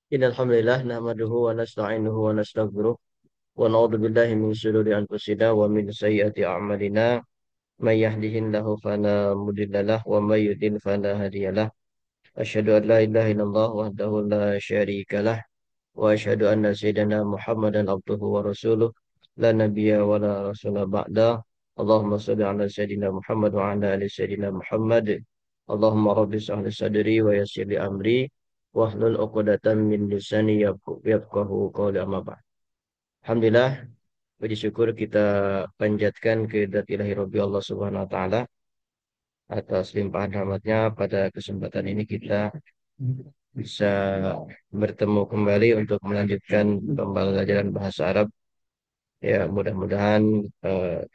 Innalhamdulillah nahmaduhu wa nasta'inuhu wa nastaghfiruh wa na'udzu billahi min shururi anfusina wa min sayyiati a'malina may yahdihillahu fala mudhillalah wa may yudlil fala hadiyalah asyhadu an la ilaha illallah wahdahu la syarikalah wa asyhadu anna sayyidina Muhammadan abduhu wa rasuluh la nabiyya wa la rasula ba'da Allahumma shalli ala sayyidina Muhammad wa ala ali sayyidina Muhammad Allahumma rabbi shrah li sadri wa yassir li amri wahlul 'uqdatam min lisani yafqahu qawli amma ba'd. Alhamdulillah, puji syukur kita panjatkan kehadirat ilahi Rabbi Allah Subhanahu wa taala atas limpahan rahmatnya pada kesempatan ini kita bisa bertemu kembali untuk melanjutkan pembelajaran bahasa Arab. Ya, mudah-mudahan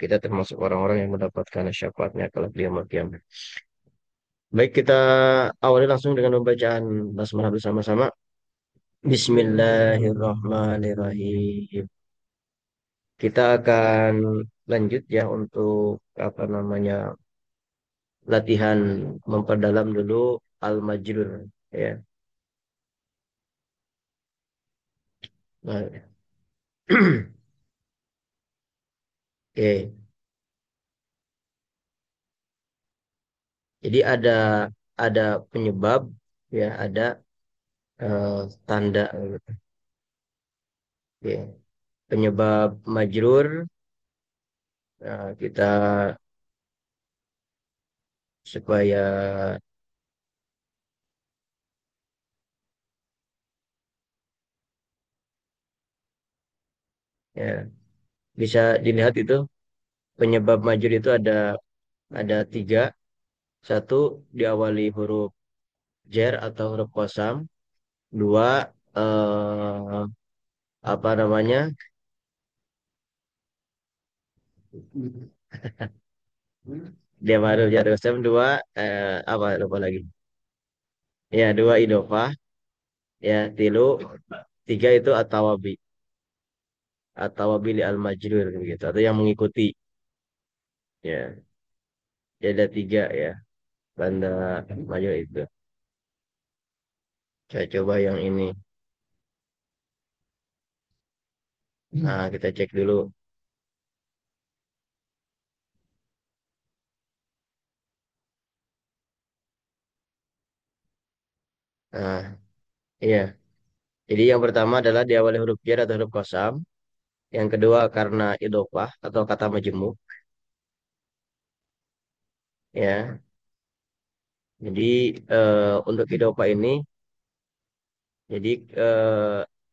kita termasuk orang-orang yang mendapatkan syafaatnya kalau kiamat kiamat. Baik, kita awali langsung dengan pembacaan basmalah bersama-sama. Bismillahirrahmanirrahim. Kita akan lanjut ya untuk apa namanya latihan memperdalam dulu al-majrur ya. Nah, oke. Jadi ada penyebab ya, ada eh, tanda gitu. Oke. Penyebab majrur, kita supaya ya bisa dilihat itu penyebab majrur itu ada tiga. Satu, diawali huruf jar atau huruf qasam. Dua, apa namanya, dia baru jar qasam. Dua, apa lupa lagi. Ya, dua idofah. Ya, tilu. Tiga itu atawabi li al majrur gitu, atau yang mengikuti. Ya, jadi ada tiga ya tanda majrur itu. Saya coba yang ini. Nah, kita cek dulu. Nah, iya. Jadi yang pertama adalah diawali huruf jar atau huruf qasam. Yang kedua karena idofah atau kata majemuk. Ya, jadi untuk idofah ini, jadi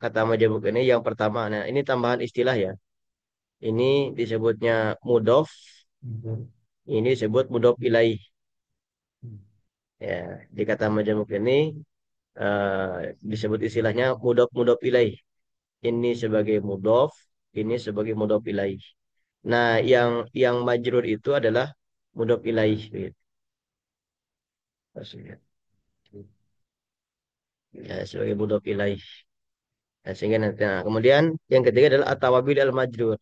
kata majemuk ini yang pertama. Nah, ini tambahan istilah ya. Ini disebutnya mudof. Ini disebut mudof ilaih. Ya, di kata majemuk ini disebut istilahnya mudof mudof ilaih. Ini sebagai mudof, ini sebagai mudof ilaih. Nah, yang majrur itu adalah mudof ilaih gitu. Maksudnya. Ya, sebagai mudof ilaih. Nah, sehingga nanti, nah, kemudian yang ketiga adalah atawabil al majrur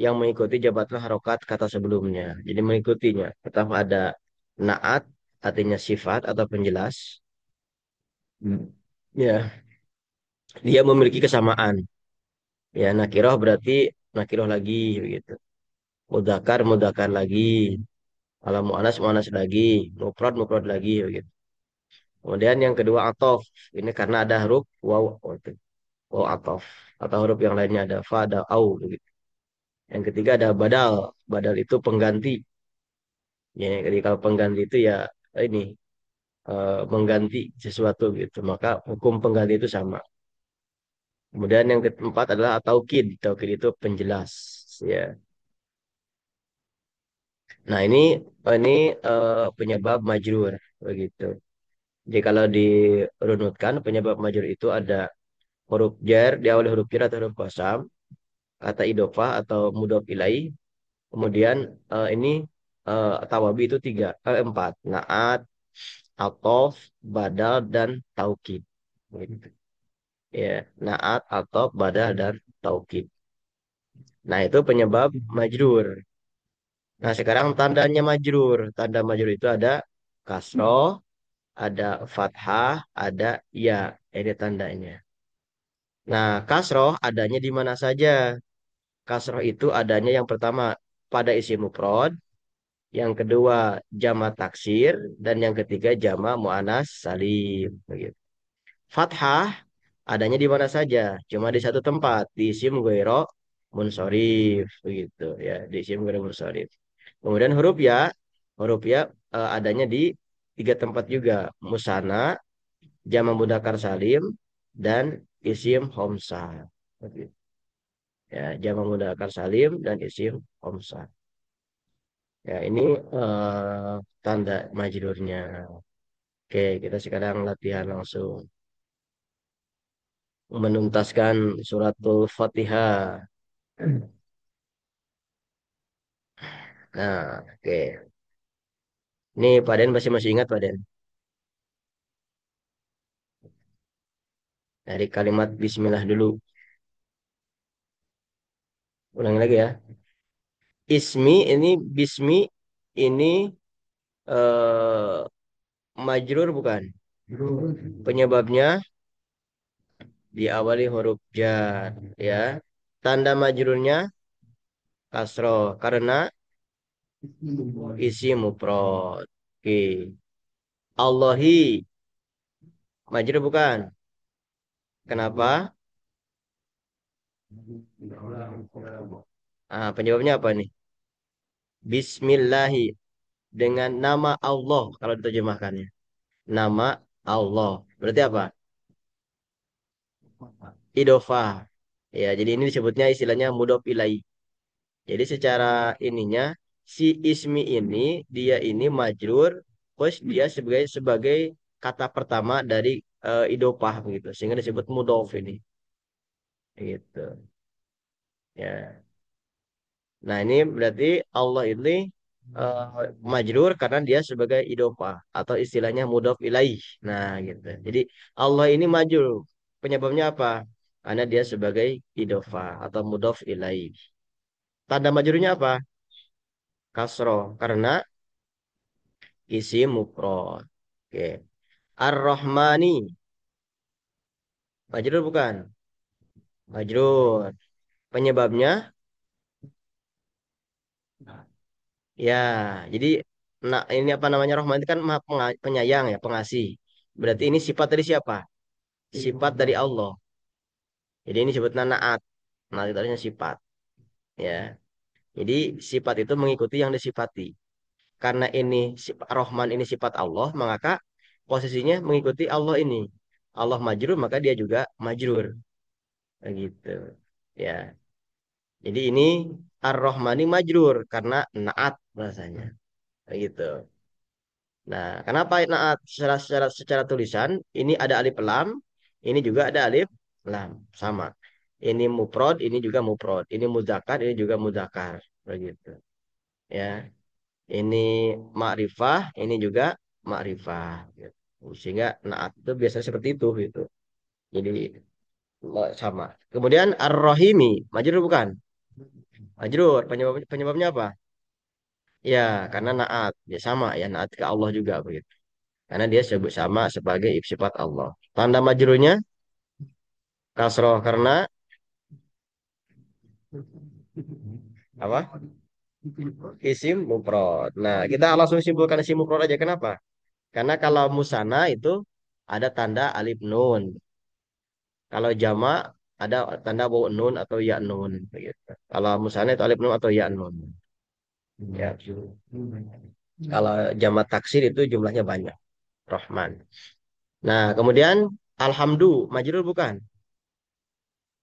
yang mengikuti jabatlah harokat kata sebelumnya. Jadi mengikutinya. Pertama ada naat, artinya sifat atau penjelas. Hmm. Ya, dia memiliki kesamaan. Ya, nakiroh berarti nakiroh lagi begitu. Mudakar mudakar lagi. Kalau mu'anas mu'anas lagi. Mufrad mufrad lagi begitu. Kemudian yang kedua atof. Ini karena ada huruf waw, waw atof. Atau huruf yang lainnya ada fa, ada au begitu. Yang ketiga ada badal. Badal itu pengganti. Ya, jadi kalau pengganti itu ya ini mengganti sesuatu gitu. Maka hukum pengganti itu sama. Kemudian yang keempat adalah taukid. Taukid itu penjelas. Ya. Nah, ini penyebab majrur begitu. Jadi kalau dirunutkan penyebab majrur itu ada huruf jar diawali huruf jar atau huruf qasam, kata idofah atau mudhof ilaih. Kemudian ini tawabi itu empat. Naat, atof, badal, dan taukid. Gitu. Ya, naat, atof, badal, dan taukid. Nah, itu penyebab majrur. Nah, sekarang tandanya majrur. Tanda majrur itu ada kasroh, ada fathah, ada ya. Ini tandanya. Nah, kasroh adanya di mana saja? Kasroh itu adanya yang pertama pada isim mufrad, yang kedua jama taksir, dan yang ketiga jama muannas salim. Begitu. Fathah adanya di mana saja? Cuma di satu tempat, di isim ghairo munsorif. Begitu ya, di isim ghairo munsorif. Kemudian huruf ya adanya di tiga tempat juga. Musana, jama mudzakkar salim, dan isim homsah. Begitu. Ya, jama mudzakkar salim dan isim homsah. Ya, ini tanda majrurnya. Oke, kita sekarang latihan langsung menuntaskan suratul Fatihah. Nah, oke. Ini Pak Den masih masih ingat Pak Den? Dari kalimat Bismillah dulu. Ulangi lagi ya. Ismi ini Bismi ini eh, majrur bukan? Penyebabnya diawali huruf jar ya. Tanda majrurnya kasroh karena isi mufrad. Oke. Allahi majrur bukan? Kenapa? Ah, penyebabnya apa nih? Bismillahi dengan nama Allah kalau diterjemahkannya. Nama Allah. Berarti apa? Idofah. Ya, jadi ini disebutnya istilahnya mudhof ilaih. Jadi secara ininya si ismi ini dia ini majrur, terus dia sebagai kata pertama dari idofah begitu. Sehingga disebut mudhof ini. Gitu. Ya. Nah, ini berarti Allah ini eh, majrur karena dia sebagai idofah atau istilahnya mudhof ilaih. Nah, gitu. Jadi Allah ini majrur. Penyebabnya apa? Karena dia sebagai idofah atau mudhof ilaih. Tanda majrurnya apa? Kasroh karena isi mufrad. Oke. Ar-Rahmani majrur bukan? Majrur. Penyebabnya ya, jadi nah ini apa namanya Rahman itu kan maha penyayang ya, pengasih. Berarti ini sifat dari siapa? Sifat dari Allah. Jadi ini disebut naat. Naat itu artinya sifat, ya. Jadi sifat itu mengikuti yang disifati. Karena ini Rahman ini sifat Allah, maka posisinya mengikuti Allah ini. Allah majrur, maka dia juga majrur. Begitu. Ya. Jadi ini Ar-Rahmani majrur karena naat bahasanya. Begitu. Nah, kenapa naat secara tulisan ini ada alif lam, ini juga ada alif lam, sama. Ini mufrad, ini juga mufrad. Ini mudzakkar, ini juga mudzakkar. Begitu. Ya. Ini ma'rifah, ini juga ma'rifah. Gitu. Sehingga naat itu biasanya seperti itu gitu. Jadi sama. Kemudian ar-rahimi, majrur bukan? Majrur, penyebabnya apa? Ya, karena naat. Ya sama ya, naat ke Allah juga begitu. Karena dia sebut sama sebagai sifat Allah. Tanda majrurnya kasroh karena apa? Isim mufrad. Nah, kita langsung simpulkan isim mufrad aja. Kenapa? Karena kalau musana itu ada tanda alif nun. Kalau jama ada tanda waw nun atau ya nun. Begitu. Kalau musana itu alif nun atau ya nun. Ya. Kalau jama taksir itu jumlahnya banyak. Rahman. Nah, kemudian alhamdu majrur bukan?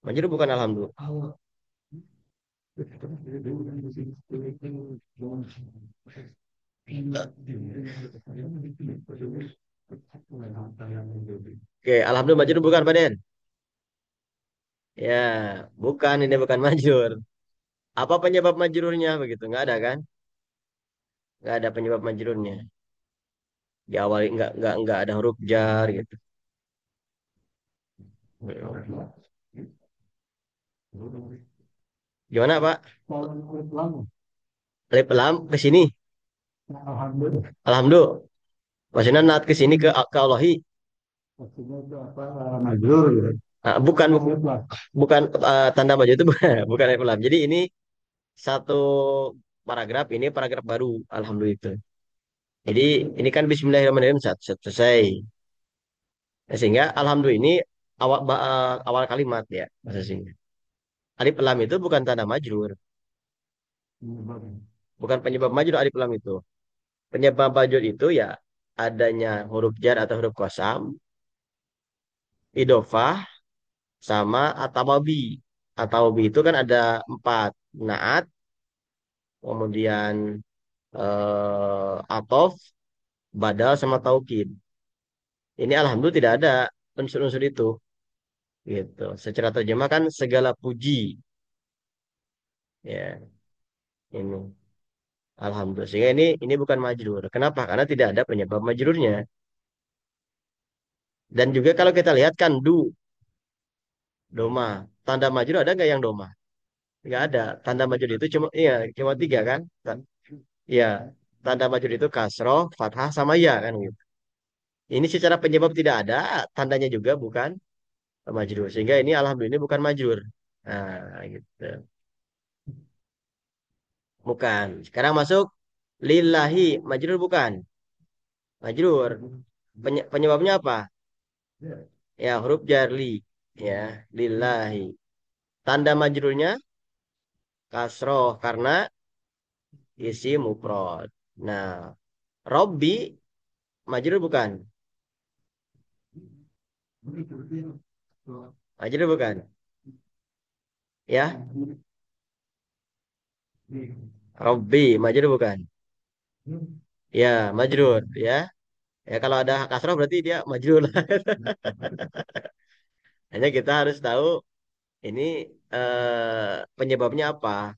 Majrur bukan alhamdu. Oke, alhamdulillah majrur bukan Pak Den? Ya, bukan ini bukan majrur. Apa penyebab majrurnya begitu? Nggak ada kan? Nggak ada penyebab majrurnya. Di awal nggak ada huruf jar gitu. Gimana Pak? Alif lam ke sini. Alhamdulillah. Maksudnya naat ke sini ke Allahi. Maksudnya itu apa? Majrur gitu. Bukan bukan tanda maju itu bukan alif lam. Jadi ini satu paragraf, ini paragraf baru, alhamdulillah. Jadi ini kan Bismillahirrahmanirrahim selesai. Nah, sehingga alhamdulillah ini awal kalimat ya bahasa sini. Alif lam itu bukan tanda majrur, bukan penyebab majrur alif lam itu. Penyebab majrur itu ya adanya huruf jar atau huruf qasam, idofah sama atawabi. Atawabi itu kan ada empat, naat, kemudian atof, badal sama taukid. Ini alhamdulillah tidak ada unsur-unsur itu gitu. Secara terjemah kan segala puji ya ini. Alhamdulillah. Sehingga ini bukan majrur. Kenapa? Karena tidak ada penyebab majrurnya. Dan juga kalau kita lihat kan doma. Tanda majrur ada nggak yang doma? Nggak ada. Tanda majrur itu cuma iya cuma tiga kan? Iya. Tanda majrur itu kasroh, fathah sama ya kan gitu. Ini secara penyebab tidak ada, tandanya juga bukan majrur. Sehingga ini alhamdulillah ini bukan majrur. Nah, gitu. Bukan. Sekarang masuk lillahi, majrur bukan? Majrur. Penyebabnya apa? Ya, huruf jarli. Ya, lillahi. Tanda majrurnya kasroh karena isi mufrad. Nah, Robbi majrur bukan? Majrur bukan? Ya, Robbi majrur bukan? Ya, majrur ya. Ya kalau ada kasroh berarti dia majrur lah. Hanya kita harus tahu ini penyebabnya apa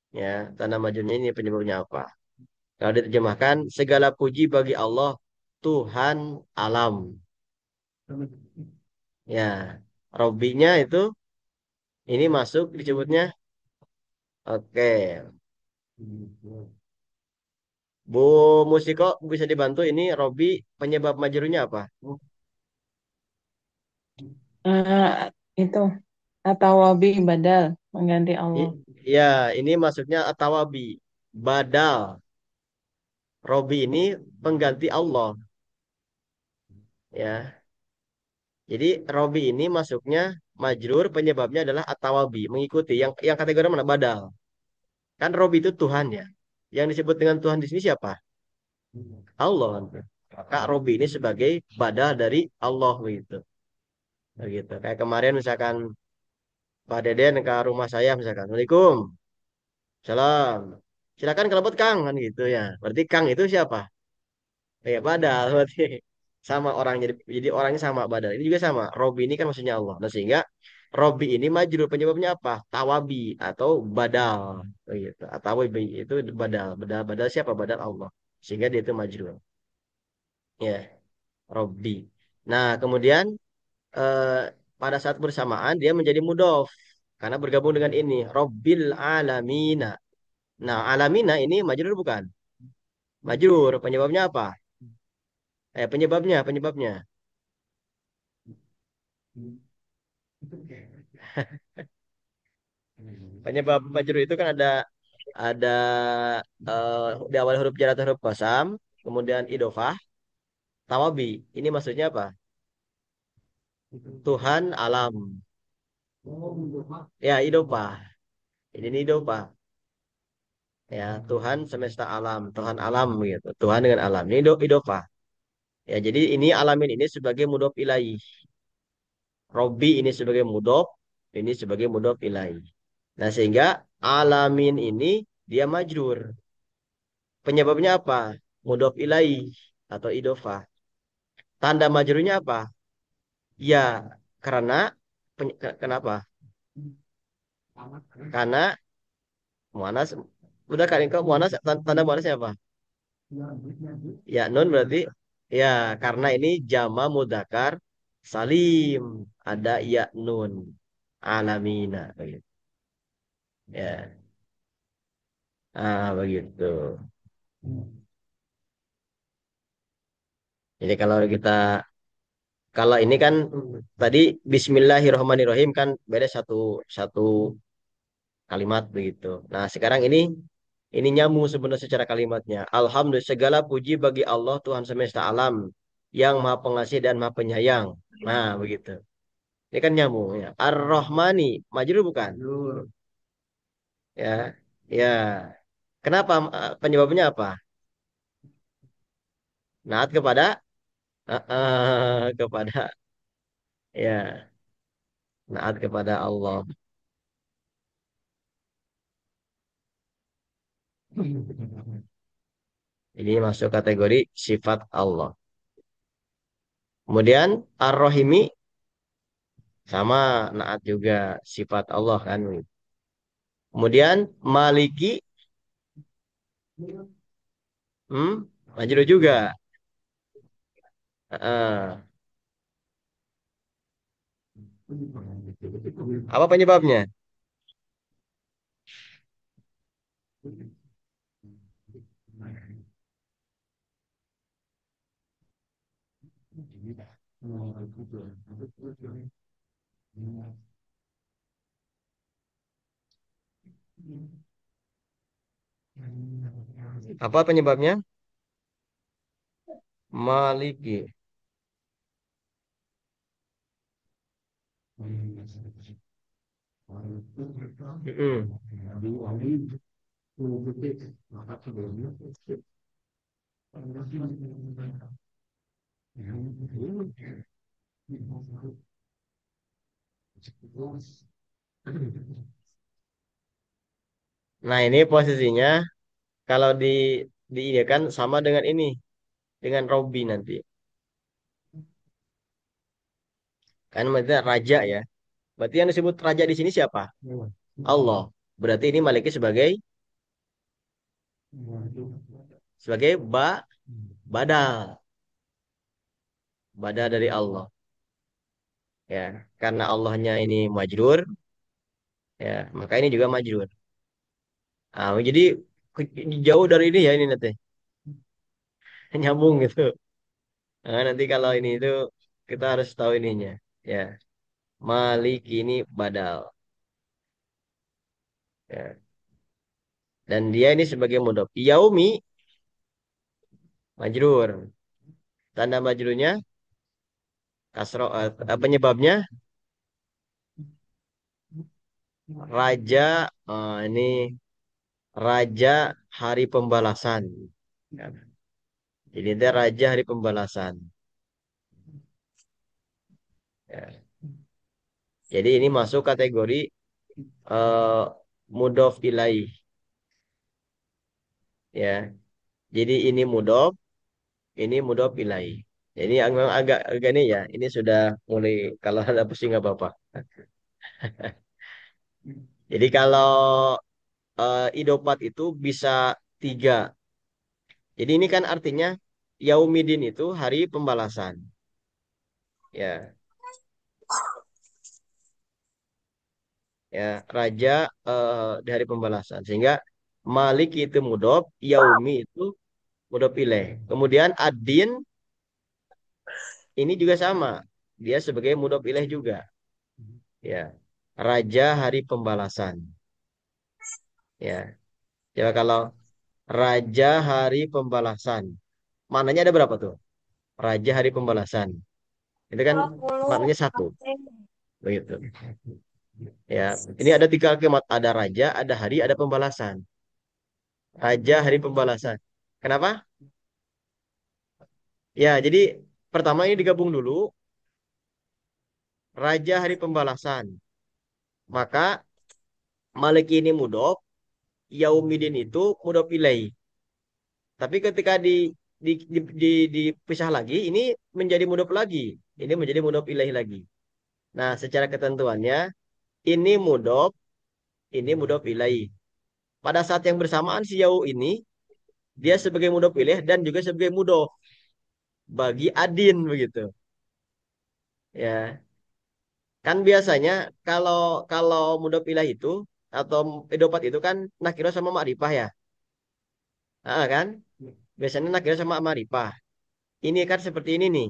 ya. Tanda majrurnya ini penyebabnya apa? Kalau diterjemahkan segala puji bagi Allah Tuhan alam. Ya, Robbinya itu ini masuk disebutnya. Oke, Bu Musiko bisa dibantu ini Robbi penyebab majurnya apa? Eh, itu atau wabi badal mengganti Allah. Ya, ini maksudnya atawabi. Badal. Robbi ini pengganti Allah. Ya, jadi Robbi ini masuknya majrur penyebabnya adalah atawabi mengikuti yang kategori mana badal. Kan Robbi itu Tuhan ya. Yang disebut dengan Tuhan di sini siapa? Allah. Maka Robbi ini sebagai badal dari Allah begitu. Begitu. Kayak kemarin misalkan Pak Deden ke rumah saya misalkan. Assalamualaikum. Salam. Silakan kelebut Kang kan gitu ya. Berarti Kang itu siapa? Ya badal berarti sama orang jadi orangnya sama badal. Ini juga sama. Robi ini kan maksudnya Allah. Nah sehingga Robi ini majrur penyebabnya apa? Tawabi atau badal begitu. Tawabi itu badal. Badal siapa? Badal Allah. Sehingga dia itu majrur. Ya, Robi. Nah, kemudian eh, pada saat bersamaan dia menjadi mudhof karena bergabung dengan ini Robbil alamina. Nah, alamina ini majrur bukan? Majrur. Penyebabnya apa? Penyebabnya. Penyebab majrur itu kan ada di awal huruf jar atau huruf qasam, kemudian idofah, tawabi. Ini maksudnya apa? Tuhan alam. Ya, idofah. Ini idofah. Ya, Tuhan semesta alam, Tuhan alam gitu. Tuhan dengan alam. Ini idofah. Ya, jadi ini alamin ini sebagai mudhof ilaih. Robbi ini sebagai mudhof, ini sebagai mudhof ilaih. Nah, sehingga alamin ini dia majrur. Penyebabnya apa? Mudhof ilaih atau idofah. Tanda majrurnya apa? Ya, karena kenapa? Karena muanas udah kan kok muanas tanda muanasnya apa? Ya, nun berarti ya karena ini jama mudakar salim ada ya nun alamina begitu. Ya. Begitu. Jadi kalau kita Kalau ini kan tadi Bismillahirrahmanirrahim kan beda satu satu kalimat begitu. Nah, sekarang ini nyambung sebenarnya secara kalimatnya. Alhamdulillah segala puji bagi Allah Tuhan semesta alam yang Maha Pengasih dan Maha Penyayang. Nah, begitu. Ini kan nyambung ya. Ar-Rahmani, majrur bukan? Ya. Ya. Kenapa? Penyebabnya apa? Naat kepada kepada ya, naat kepada Allah. Ini masuk kategori sifat Allah. Kemudian Ar-Rahimi sama naat juga sifat Allah kan. Kemudian Maliki, hmm, majrur juga. Heeh. Apa penyebabnya? Apa penyebabnya? Maliki. Mm-mm. Nah, ini posisinya kalau di ini kan sama dengan ini, dengan Robi nanti. Kan maksudnya raja ya. Berarti yang disebut raja di sini siapa? Allah. Berarti ini Maliki sebagai badal, badal dari Allah. Ya, karena Allahnya ini majrur, ya, maka ini juga majrur. Ah, jadi jauh dari ini ya ini nanti nyambung gitu. Nah, nanti kalau ini itu kita harus tahu ininya. Ya, Malik ini badal. Ya. Dan dia ini sebagai mudhof. Yaumi majrur. Tanda majrurnya kasro, penyebabnya raja, ini raja hari pembalasan. Ya. Jadi dia raja hari pembalasan. Ya. Jadi ini masuk kategori uh, mudhof ilaih. Ya. Jadi ini mudhof, ini mudhof ilaih. Jadi memang agak ini ya. Ini sudah mulai kalau ada pusing nggak apa-apa. Jadi kalau idopat itu bisa tiga. Jadi ini kan artinya Yaumidin itu hari pembalasan. Ya, ya raja di hari pembalasan. Sehingga Malik itu mudhof, Yaumi itu mudhof ilaih. Kemudian Adin ini juga sama. Dia sebagai mudhof ilaih juga. Ya, raja hari pembalasan. Ya, coba kalau raja hari pembalasan, maknanya ada berapa tuh? Raja hari pembalasan. Itu kan maknanya satu. Begitu. Ya, ini ada tiga kalimat, ada raja, ada hari, ada pembalasan. Raja hari pembalasan. Kenapa? Ya, jadi pertama ini digabung dulu, raja hari pembalasan. Maka Malik ini mudhof, Yaumidin itu mudhof ilaih. Tapi ketika dipisah lagi, ini menjadi mudhof lagi. Ini menjadi mudhof ilaih lagi. Nah, secara ketentuannya, ini mudhof, ini mudhof ilaih. Pada saat yang bersamaan si Yau ini, dia sebagai mudhof ilaih dan juga sebagai mudhof bagi Adin begitu. Ya, kan biasanya kalau kalau mudhof ilaih itu atau idopat itu kan nakiro sama ma'rifah ya. Ah, kan? Biasanya nakiro sama ma'rifah. Ini kan seperti ini nih.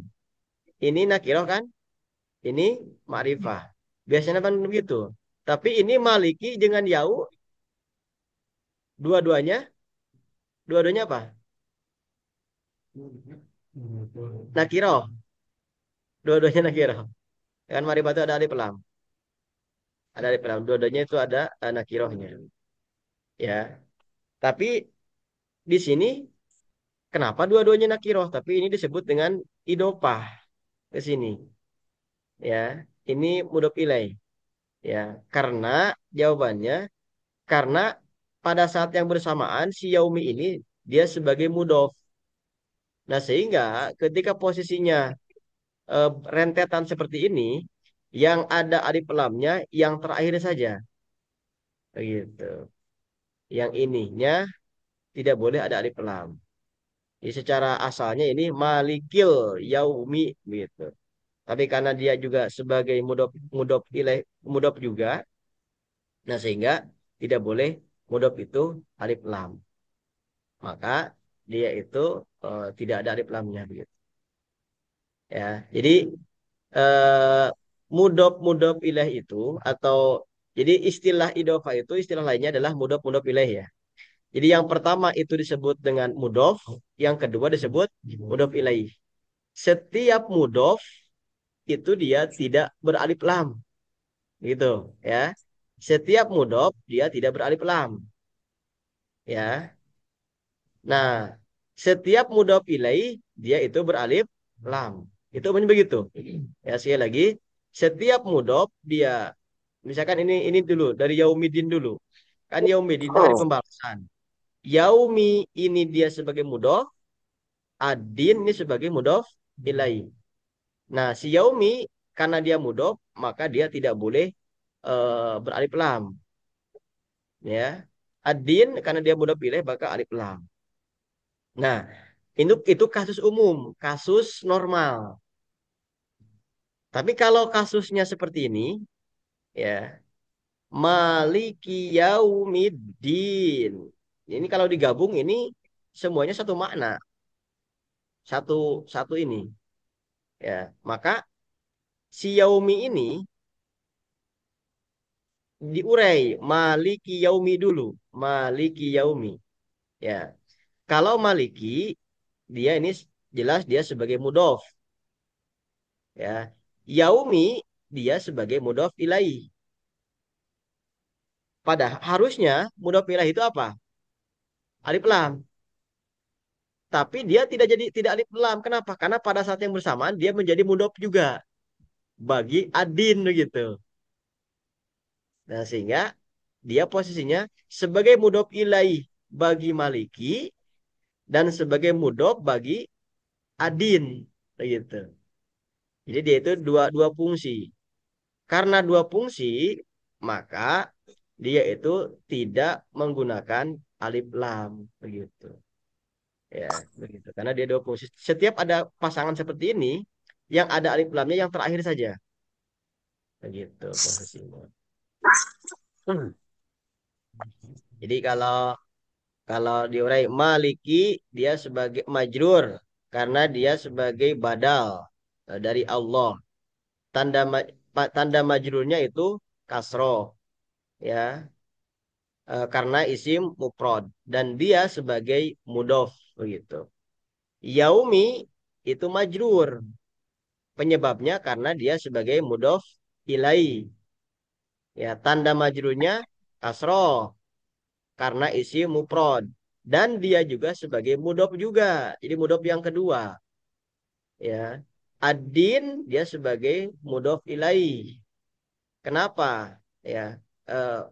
Ini nakiroh kan? Ini ma'rifah. Biasanya kan begitu. Tapi ini maliki dengan yau, dua-duanya, dua-duanya apa? Nakiroh. Dua-duanya nakiroh. Kan ma'rifah itu ada alif lam. Ada alif lam. Dua-duanya itu ada nakirohnya. Ya. Tapi di sini kenapa dua-duanya nakiroh? Tapi ini disebut dengan idopah ke sini. Ya. Ini mudhof ilaih. Ya. Karena jawabannya karena pada saat yang bersamaan si Yaumi ini dia sebagai mudhof. Nah, sehingga ketika posisinya rentetan seperti ini, yang ada alif lamnya yang terakhir saja. Begitu. Yang ininya tidak boleh ada alif lam. Jadi secara asalnya ini malikil yaumi gitu. Tapi karena dia juga sebagai mudhof mudhof ilaih mudhof juga, nah sehingga tidak boleh mudhof itu alif lam. Maka dia itu tidak ada alif lamnya begitu. Ya. Jadi eh mudhof mudhof ilaih itu atau jadi istilah idhofah itu istilah lainnya adalah mudhof mudhof ilaih ya. Jadi yang pertama itu disebut dengan mudhof, yang kedua disebut mudhof ilaih. Setiap mudhof itu dia tidak beralif lam, gitu ya. Setiap mudhof dia tidak beralif lam, ya. Nah, setiap mudhof ilaih dia itu beralif lam. Itu umumnya begitu. Ya, sekali lagi, setiap mudhof dia misalkan ini dulu dari yaumidin dulu. Kan yaumidin itu hari Oh. pembalasan. Yaumi ini dia sebagai mudhof, adin ini sebagai mudhof ilaih. Nah, si yaumi karena dia mudhof, maka dia tidak boleh beralif lam, ya. Adin karena dia mudhof ilaih maka alif lam. Nah, itu kasus umum, kasus normal. Tapi kalau kasusnya seperti ini, ya, Maliki Yaumiddin. Ini kalau digabung ini semuanya satu makna, satu satu ini, ya. Maka si Yaumi ini diurai Maliki Yaumi dulu, Maliki Yaumi, ya. Kalau Maliki dia ini jelas dia sebagai mudhof, ya. Yaumi dia sebagai mudhof ilaih. Padahal harusnya mudhof ilaih itu apa? Alif lam. Tapi dia tidak jadi tidak alif lam. Kenapa? Karena pada saat yang bersamaan dia menjadi mudhof juga bagi adin begitu. Nah, sehingga dia posisinya sebagai mudhof ilaih bagi maliki dan sebagai mudhof bagi adin begitu. Jadi dia itu dua dua fungsi. Karena dua fungsi, maka dia itu tidak menggunakan alif lam begitu. Ya, begitu. Karena dia dua fungsi. Setiap ada pasangan seperti ini, yang ada alif lamnya yang terakhir saja. Begitu posisinya. Hmm. Jadi kalau kalau diurai maliki dia sebagai majrur karena dia sebagai badal dari Allah. Tanda tanda majrurnya itu kasroh, ya. Karena isim mufrad dan dia sebagai mudhof begitu. Yaumi itu majrur. Penyebabnya karena dia sebagai mudhof ilai. Ya, tanda majrurnya kasroh karena isi mufrad dan dia juga sebagai mudhof juga. Jadi mudhof yang kedua, ya. Adin dia sebagai mudhof ilai. Kenapa? Ya, eh,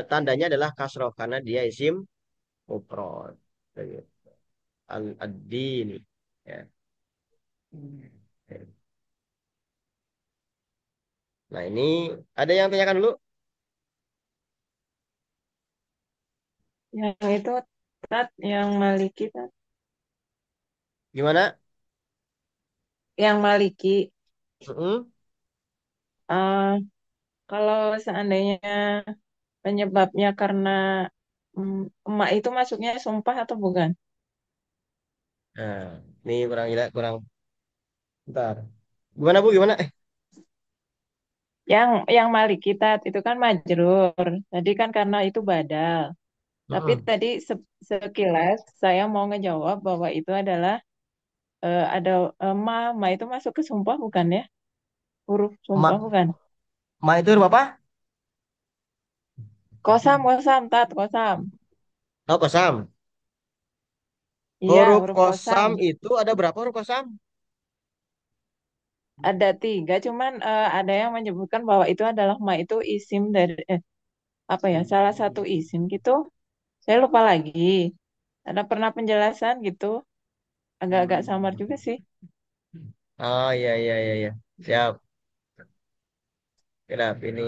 tandanya adalah kasroh karena dia isim mufrad. Ad-din. Ya. Nah, ini ada yang tanyakan dulu? Yang itu tat yang Maliki tat. Gimana? Yang Maliki. Mm-mm. eh Kalau seandainya penyebabnya karena emak itu masuknya sumpah atau bukan? Nah, ini kurang jelas, kurang. Bentar. Gimana Bu? Gimana? Yang malik kita itu kan majrur. Tadi kan karena itu badal. Tapi Mm-mm. tadi sekilas saya mau ngejawab bahwa itu adalah ada ma itu masuk ke sumpah bukan ya? Huruf sumpah Ma, bukan? ma itu huruf apa? Kosam, kosam, tat, kosam. Oh, kosam. Iya, Huruf huruf kosam. kosam itu ada berapa huruf kosam? Ada tiga, cuman ada yang menyebutkan bahwa itu adalah ma itu isim dari apa ya? Salah satu isim gitu. Saya lupa lagi. Ada pernah penjelasan gitu. Agak-agak samar juga sih. Oh iya iya iya iya. Siap. Siap ini.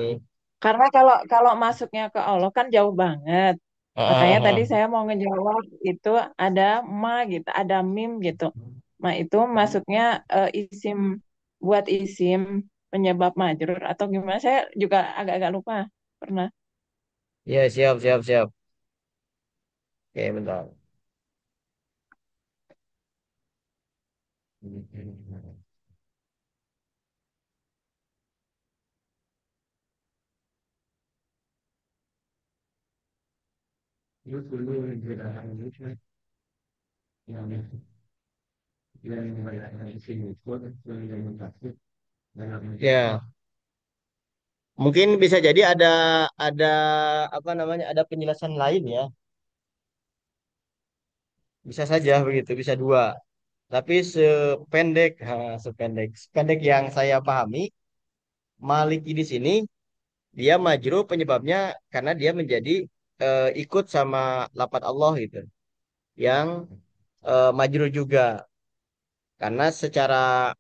Karena kalau kalau masuknya ke Allah kan jauh banget. Ah, Makanya ah, tadi ah. saya mau ngejawab itu ada ma gitu, ada mim gitu. Ma itu masuknya isim buat isim penyebab majrur atau gimana? Saya juga agak-agak lupa. Pernah. Iya siap siap siap. Oke bentar. Ya, mungkin bisa jadi ada apa namanya ada penjelasan lain ya. Bisa saja begitu, bisa dua. Tapi sependek yang saya pahami, Maliki di sini dia majru penyebabnya karena dia menjadi ikut sama lafadz Allah gitu. Yang majru juga karena secara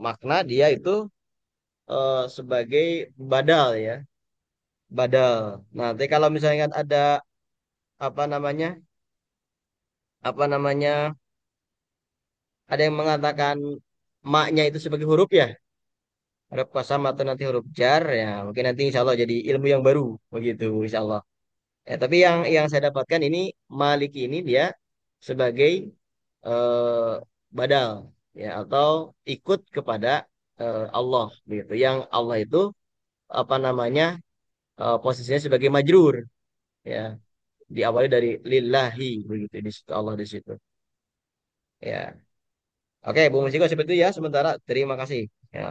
makna dia itu sebagai badal ya, badal. Nah, tapi kalau misalnya ada apa namanya, apa namanya, ada yang mengatakan maknya itu sebagai huruf ya, huruf qasam atau nanti huruf jar ya, mungkin nanti insya Allah jadi ilmu yang baru begitu, insya Allah. Ya, tapi yang saya dapatkan ini Maliki ini dia sebagai eh, badal ya atau ikut kepada Allah begitu. Yang Allah itu apa namanya posisinya sebagai majrur ya diawali dari lillahi begitu di situ Allah di situ ya. Oke Bu Musiko seperti itu ya sementara terima kasih ya.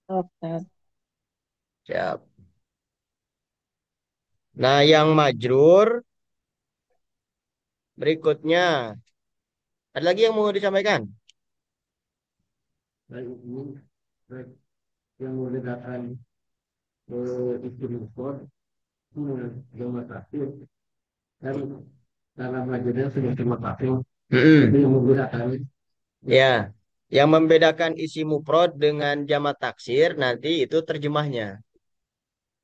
Oke. Siap. Nah yang majrur berikutnya ada lagi yang mau disampaikan. Baik, ini baik, yang membedakan istilah sport sama takdir kan karena belajarnya sudah terima kasih. Itu yang membedakan. Ya, yang membedakan isi mufrad dengan jamak taksir nanti itu terjemahnya.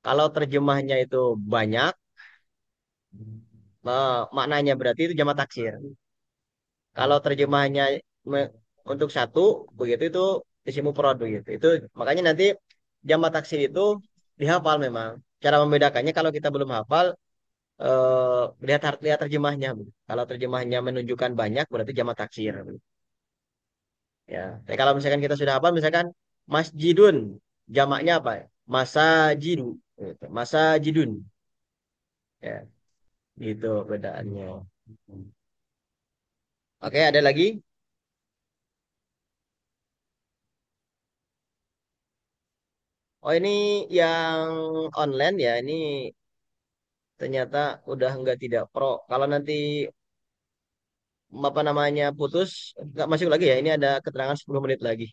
Kalau terjemahnya itu banyak, maknanya berarti itu jamak taksir. Kalau terjemahnya untuk satu, begitu itu isi mufrad begitu. Itu makanya nanti jamak taksir itu dihafal memang. Cara membedakannya kalau kita belum hafal, lihat terjemahnya. Kalau terjemahnya menunjukkan banyak, berarti jamak taksir. Ya, tapi kalau misalkan kita sudah hafal, misalkan masjidun, jamaknya apa? Masajidu, gitu. Masajidun, ya, gitu bedaannya. Oke, ada lagi? Oh, ini yang online ya, ini ternyata udah nggak tidak pro. Kalau nanti apa namanya putus, nggak masuk lagi ya. Ini ada keterangan 10 menit lagi.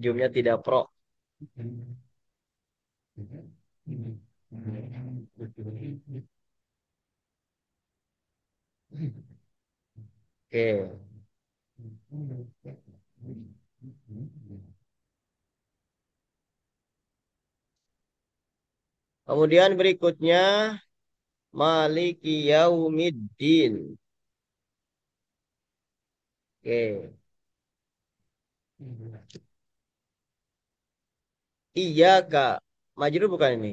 Zoom-nya tidak pro. Oke. Kemudian berikutnya Maliki Yaumiddin. Oke. Iya Kak. Majrur bukan ini?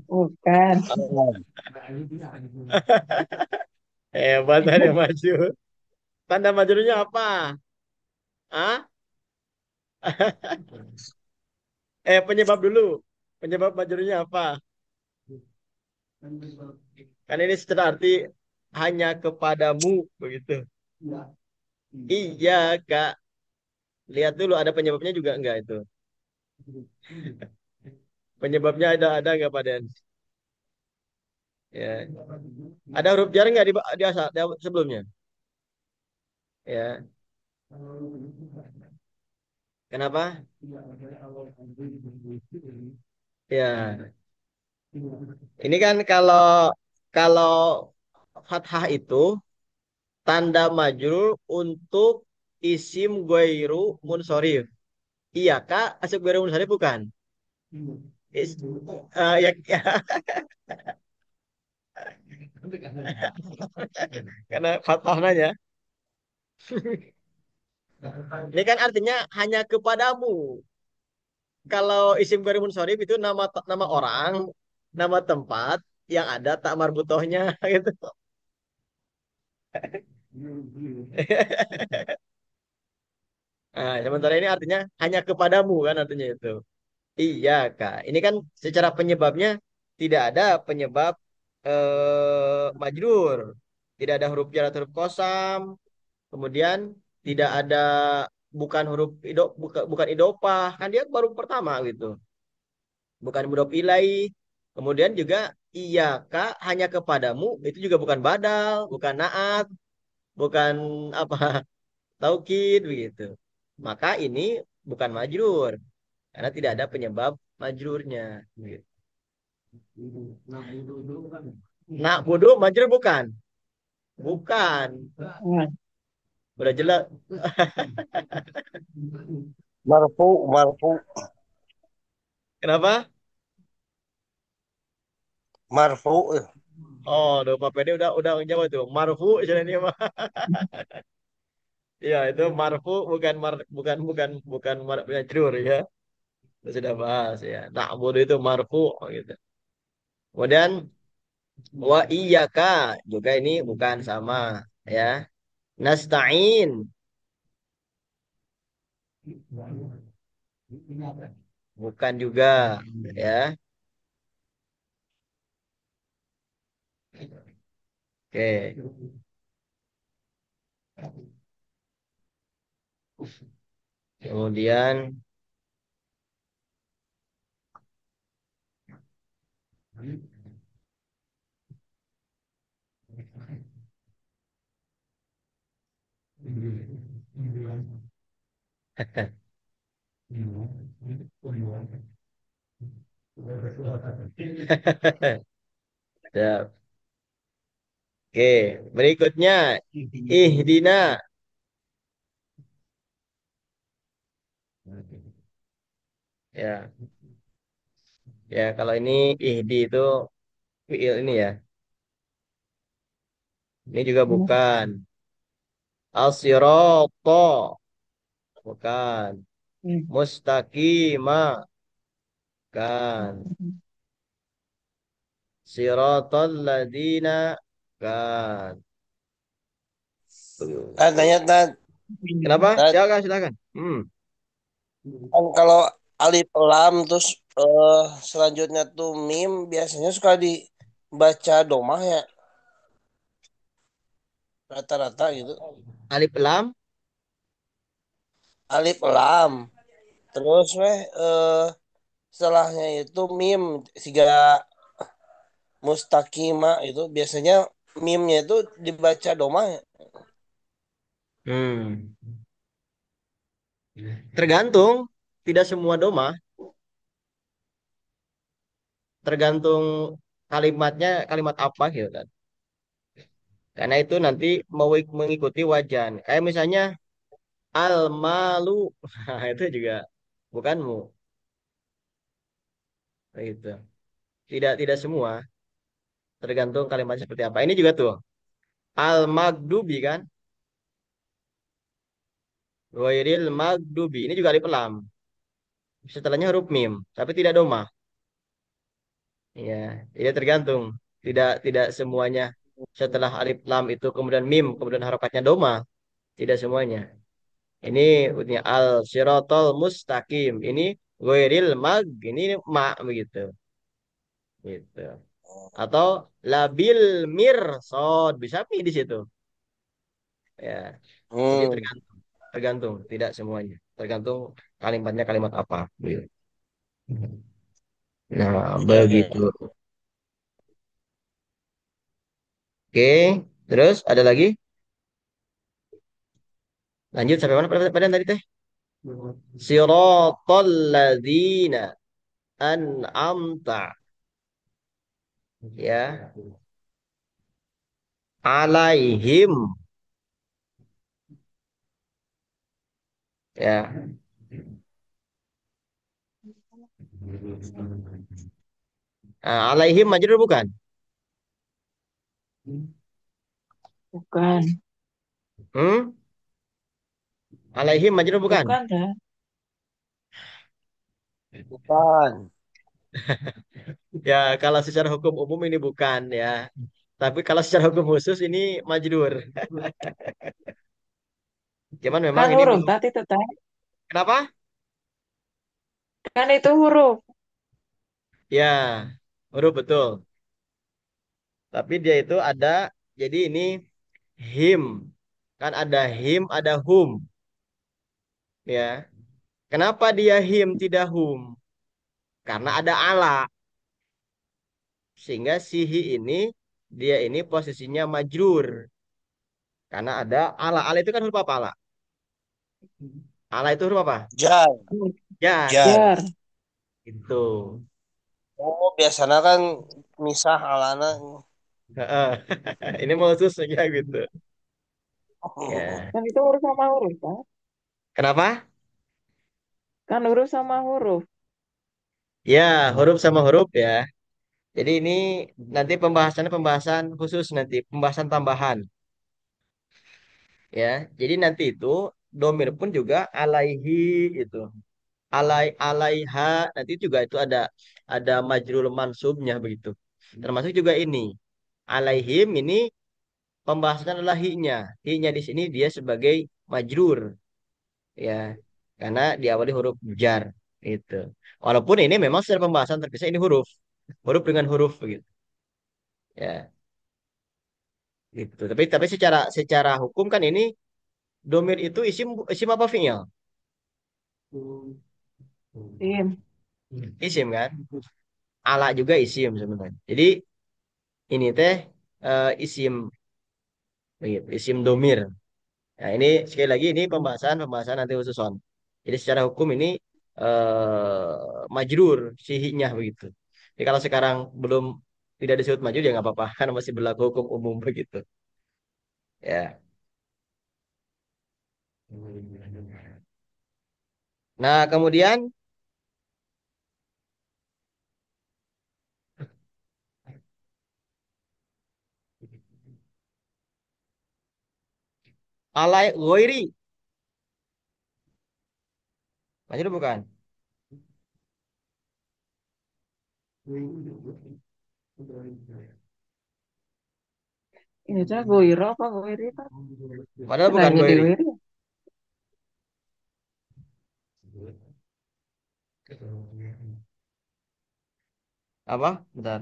Bukan. Oh. Hebat ada maju. Tanda majurnya apa? Ah? Penyebab dulu. Penyebab majurnya apa? Kan ini secara arti hanya kepadamu begitu. Iya, Kak. Lihat dulu ada penyebabnya juga enggak itu. Penyebabnya ada enggak Pak Den? Ya. Ada huruf jar enggak di sebelumnya? Ya. Kenapa? Ya. Ini kan kalau fathah itu tanda majrur untuk isim guairu munsorif. Iya kak, isim guairu munsorif bukan? Is, ya, karena fathah nanya. Ini kan artinya hanya kepadamu. Kalau isim guairu munsorif itu nama orang, nama tempat yang ada tak marbutohnya gitu. Nah, sementara ini artinya hanya kepadamu kan artinya itu. Iya, Kak. Ini kan secara penyebabnya tidak ada penyebab majrur. Tidak ada huruf jar atau huruf kosam. Kemudian tidak ada bukan huruf bukan idopah. Kan dia baru pertama gitu. Bukan mudhof ilaih. Kemudian juga iya, Kak, hanya kepadamu itu juga bukan badal, bukan naat, bukan apa taukid begitu. Maka ini bukan majrur karena tidak ada penyebab majrurnya. Gitu. Nak bodoh majrur bukan? Bukan. Nah, Udah jelas. Marfu, marfu, Kenapa? marfu. Oh, udah Pak Pede udah jawab tuh. Marfu ini mah. Iya, itu marfu bukan majrur ya. Kita sudah bahas ya. Nak bodoh itu marfu gitu. Kemudian wa iyyaka juga ini bukan sama ya. Nasta'in bukan juga ya. Oke. Kemudian ya. Oke, berikutnya ihdina. Ya, ya kalau ini ihdi itu fiil ini ya. Ini juga bukan. Al-sirata bukan. Mustaqima kan. Siratal ladina kan. Nah, tanya, nah, Kenapa? nah, Silakan, silakan. kan kalau alif lam terus selanjutnya tuh mim biasanya suka dibaca domah ya rata-rata gitu. Alif lam. Alif lam terus setelahnya itu mim tiga mustaqima itu biasanya mimnya itu dibaca domah ya. Hmm. Tergantung. Tidak semua doma. Tergantung kalimatnya, kalimat apa gitu kan. Karena itu nanti mau mengikuti wajan. Kayak misalnya al-malu. Nah, itu juga bukanmu. Gitu. Tidak semua. Tergantung kalimatnya seperti apa. Ini juga tuh. Al-magdubi kan. Ghairil magdubi. Ini juga alif lam. Setelahnya huruf mim. Tapi tidak doma. Iya. Tidak tergantung. Tidak semuanya. setelah alif lam itu kemudian mim, kemudian harokatnya doma. Tidak semuanya. Ini al sirotol mustaqim. Ini goiril mag. Ini ma begitu. Gitu. Atau labil mirsod. Bisa mi di situ. Ya. Jadi Hmm. tergantung. Tergantung. Tidak semuanya. Tergantung kalimatnya kalimat apa. Begitu. Nah, Ya, begitu. ya. Oke. Terus ada lagi? Lanjut sampai mana pada tadi teh? Sirotol ladzina an'amta. Ya. Alaihim. Ya. Nah, alaihim majrur bukan? Bukan. Hmm? Alaihim majrur bukan? Bukan dah. Bukan. Ya, kalau secara hukum umum ini bukan ya. Tapi kalau secara hukum khusus ini majrur. Cuman memang Kan ini huruf belum. tadi tetap. Kenapa? Kan itu huruf. Ya, huruf betul. Tapi dia itu ada, jadi ini him. Kan ada him, ada hum. Ya. Kenapa dia him tidak hum? Karena ada ala. Sehingga sihi ini, dia ini posisinya majrur. Karena ada ala. Ala itu kan huruf apa ala? Ala itu huruf apa? Jar. Jar. Jar. Jar. Itu. Oh, biasanya kan misah alana. Heeh. Ini mau susahnya gitu. Ya. Kan itu huruf sama huruf kan? Kenapa? Kan huruf sama huruf. Ya, huruf sama huruf ya. Jadi ini nanti pembahasannya pembahasan khusus nanti, pembahasan tambahan ya. Jadi nanti itu domir pun juga alaihi itu. Alaiha nanti juga itu ada majrul mansubnya begitu. Termasuk juga ini. Alaihim ini pembahasan adalah hi-nya. Hi-nya di sini dia sebagai majrur ya. Karena diawali huruf jar itu. Walaupun ini memang secara pembahasan terpisah ini huruf. Huruf dengan huruf begitu. Ya, gitu. Tapi secara secara hukum kan ini domir itu isim isim apa fi'il? Im. Isim kan? Ala juga isim sebenarnya. Jadi ini teh isim begitu, isim domir. Nah, ini sekali lagi ini pembahasan nanti khusus on. Jadi secara hukum ini majrur sihinya begitu. Jadi kalau sekarang belum tidak disebut majrur ya nggak apa-apa karena masih berlaku hukum umum begitu. Ya. Nah, kemudian alai ghairi majrur bukan? Ini tuh goiro apa goiri itu? Padahal bukan Kayaknya di ghairi. goiri. Apa? Bentar.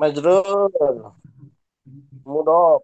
Majrur. Mudhof.